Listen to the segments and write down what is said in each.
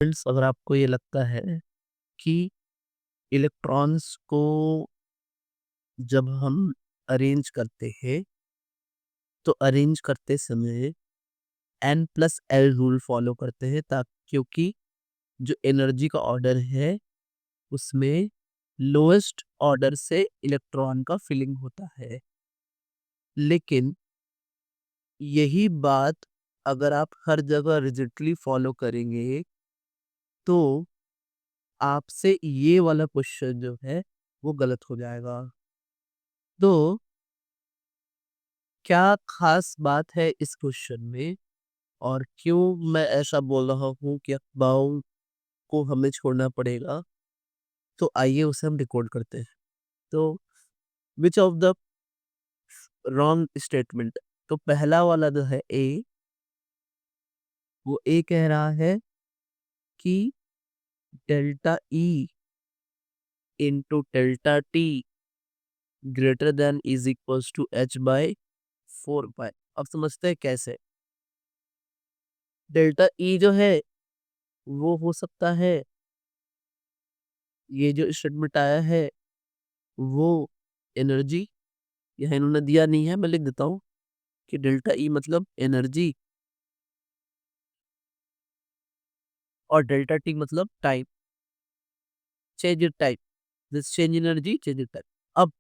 Friends, अगर आपको ये लगता है कि इलेक्ट्रॉन्स को जब हम अरेंज करते हैं तो अरेंज करते समय N plus L rule follow करते हैं, ताकि क्योंकि जो एनर्जी का ऑर्डर है उसमें लोएस्ट ऑर्डर से इलेक्ट्रॉन का फिलिंग होता है। लेकिन यही बात अगर आप हर जगह रिजिडली फॉलो करेंगे तो आपसे ये वाला क्वेश्चन जो है वो गलत हो जाएगा। तो क्या खास बात है इस क्वेश्चन में और क्यों मैं ऐसा बोल रहा हूँ कि अखबारों को हमें छोड़ना पड़ेगा? तो आइए उसे हम डिकोड करते हैं। तो which of the wrong statement, तो पहला वाला जो है ए, वो ए कह रहा है कि delta E into delta T greater than is equals to H by 4 pi. अब समझते हैं कैसे। डेल्टा ई जो है वो हो सकता है, ये जो स्टेटमेंट आया है वो एनर्जी, यह इन्होंने दिया नहीं है, मैं लिख देता हूँ कि डेल्टा ई मतलब एनर्जी और डेल्टा टी मतलब time, change in time, this change in energy change in time. अब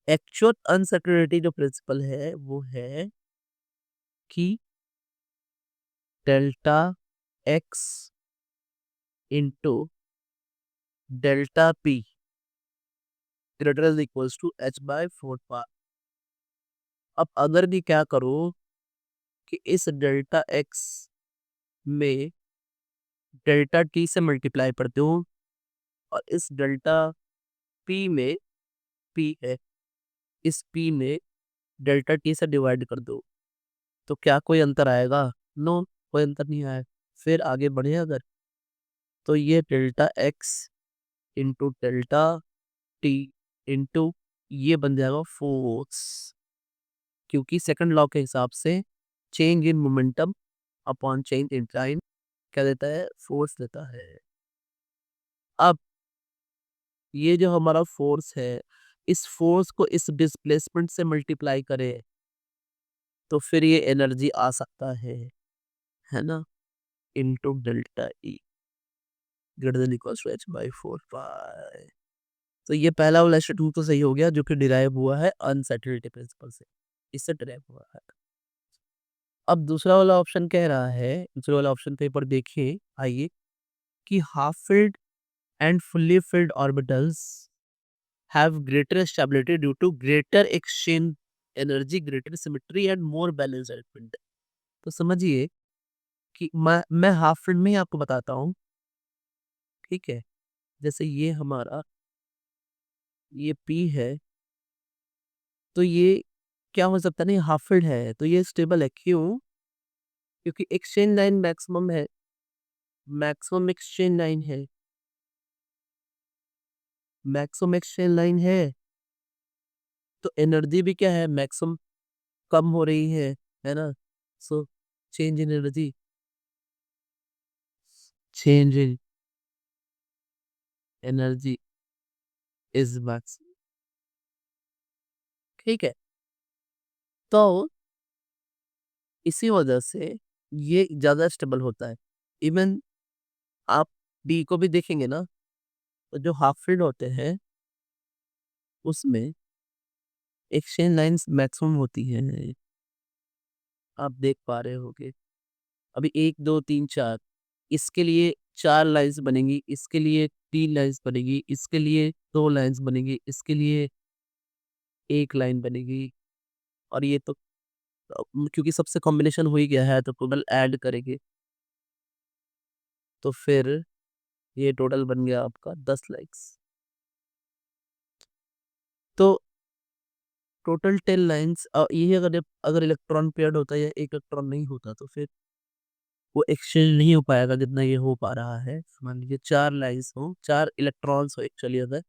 एक्चुअल अनसर्टेनिटी जो प्रिंसिपल है वो है कि delta x into delta p greater is equals to H by 4 pi. अब अगर भी क्या करो कि इस डेल्टा एक्स में डेल्टा टी से मल्टीप्लाई करते हो और इस डेल्टा पी में पी है, इस पी में डेल्टा टी से डिवाइड कर दो, तो क्या कोई अंतर आएगा? नो, कोई अंतर नहीं आएगा। फिर आगे बढ़े अगर, तो ये delta x into delta T into ये बन जाएगा फोर्स, क्योंकि सेकंड लॉ के हिसाब से change in momentum upon change in time क्या देता है? फोर्स देता है। अब ये जो हमारा फोर्स है, इस फोर्स को इस डिस्प्लेसमेंट से मल्टीप्लाई करें तो फिर ये एनर्जी आ सकता है ना, into delta E greater than equals to H by 4 pi. तो ये पहला वाला स्टेटमेंट तो सही हो गया, जो कि डिराइव हुआ है अनसर्टेनिटी प्रिंसिपल से, इससे डिराइव हुआ है। अब दूसरा वाला ऑप्शन कह रहा है, दूसरे वाला ऑप्शन पेपर देखिए, आइए, कि half filled and fully filled orbitals have greater stability due to greater exchange energy, greater symmetry and more balanced element। तो समझिए कि मैं हाफ फील्ड में ही आपको बताता हूँ, ठीक है। जैसे ये हमारा ये पी है, तो ये क्या हो सकता है ना, हाफ फील्ड है तो ये स्टेबल है। क्यों? क्योंकि एक्सचेंज लाइन मैक्सिमम है, मैक्सिमम एक्सचेंज लाइन है, मैक्सिमम एक्सचेंज लाइन है, तो एनर्जी भी क्या है? मैक्सिमम कम हो रही है ना। So change in energy, change in energy is max, ठीक है। तो इसी वजह से ये ज्यादा स्टेबल होता है। इवन आप डी को भी देखेंगे ना, तो जो हाफ फील्ड होते हैं उसमें एक्सचेंज लाइंस मैक्सिमम होती हैं, आप देख पा रहे होगे। अभी 1 2 3 4, इसके लिए 4 लाइंस बनेंगी, इसके लिए 3 लाइंस बनेगी, इसके लिए 2 लाइंस बनेगी, इसके लिए 1 लाइन बनेगी। और ये तो क्योंकि सबसे कॉम्बिनेशन हो ही गया है तो टोटल ऐड करेंगे, तो फिर ये टोटल बन गया आपका 10 लाइन्स। तो टोटल 10 लाइन्स, यही अगर इलेक्ट्रॉन पेयर्ड होता या एक इलेक्ट्रॉन नहीं होता तो फिर वो एक्सचेंज नहीं हो पाएगा जितना ये हो पा रहा है। मान लीजिए 4 लाइन्स हो, 4 इलेक्ट्रॉन्स हो एक्चुअली, अगर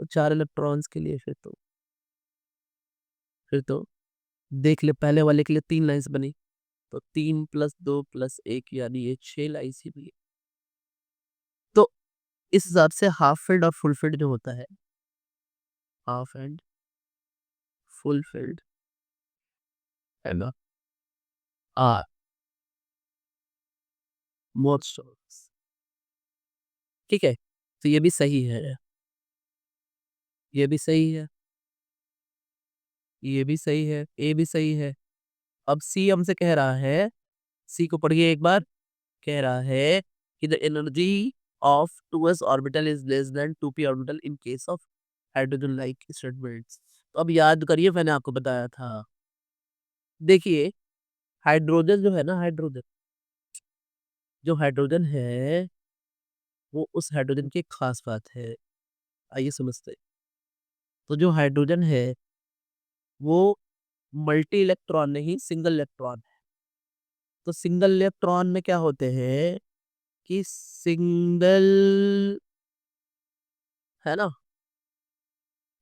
तो 4 इलेक्ट्रॉन्स के लिए फिर तो देख ले, पहले वाले के लिए 3 लाइन्स बनी, तो 3 + 2 + 1 यानी ये 6 लाइसिन। तो इस हिसाब से हाफ फिल्ड और फुल फिल्ड जो होता है, हाफ एंड फुल फिल्ड है ना, आर मोर स्टोन्स। ठीक है, तो ये भी सही है, ये भी सही है, ये भी सही है, ए भी सही है। अब सी हमसे कह रहा है, सी को पढ़िए एक बार, कह रहा है कि the energy of 2s orbital is less than 2p orbital in case of hydrogen like statements. तो अब याद करिए, मैंने आपको बताया था, देखिए हाइड्रोजन जो है ना, हाइड्रोजन, जो हाइड्रोजन है वो उस हाइड्रोजन की एक खास बात है, आइए समझते हैं। तो जो हाइड्रोजन है वो मल्टी इलेक्ट्रॉन नहीं, सिंगल इलेक्ट्रॉन है। तो सिंगल इलेक्ट्रॉन में क्या होते हैं कि सिंगल, है ना,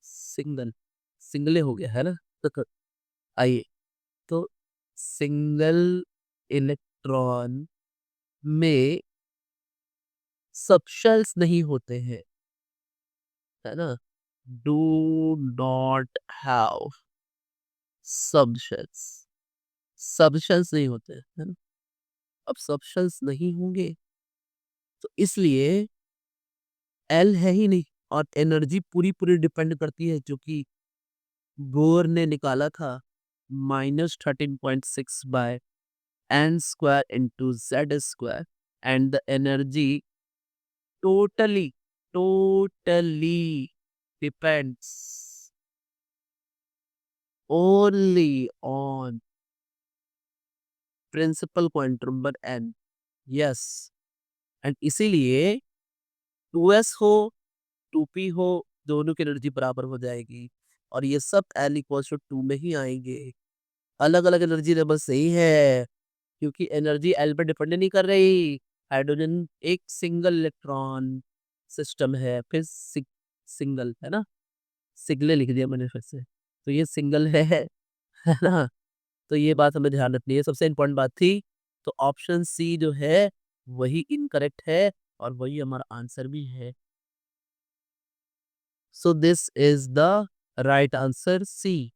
सिंगल, सिंगले हो गया है ना, तो आइए, तो सिंगल इलेक्ट्रॉन में सबशेल्स नहीं होते हैं, है ना, do not have subshells, subshells नहीं होते, है ना। अब सबशेल्स नहीं होंगे तो इसलिए एल है ही नहीं, और एनर्जी पूरी पूरी डिपेंड करती है जो कि बोर ने निकाला था, -13.6 bye n square into z square, and the energy totally totally depends only on principal quantum number n। yes, and इसीलिए 2s हो 2p हो, दोनों की एनर्जी बराबर हो जाएगी, और ये सब n इक्वल्स टू 2 में ही आएंगे। अलग अलग एनर्जी लेवल सही है, क्योंकि एनर्जी एल पर डिपेंड नहीं कर रही। हाइड्रोजन एक सिंगल इलेक्ट्रॉन सिस्टम है, फिर सिंगल है ना, सिग्नल लिख दिया मैंने फिर से, तो ये सिंगल है ना। तो ये बात हमें ध्यान रखनी है, सबसे इम्पोर्टेंट बात थी। तो ऑप्शन सी जो है वही इनकरेक्ट है, और वही हमारा आंसर भी है। So this is the right answer, C.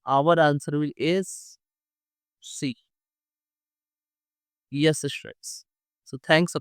Our answer is C. Yes students, so thanks.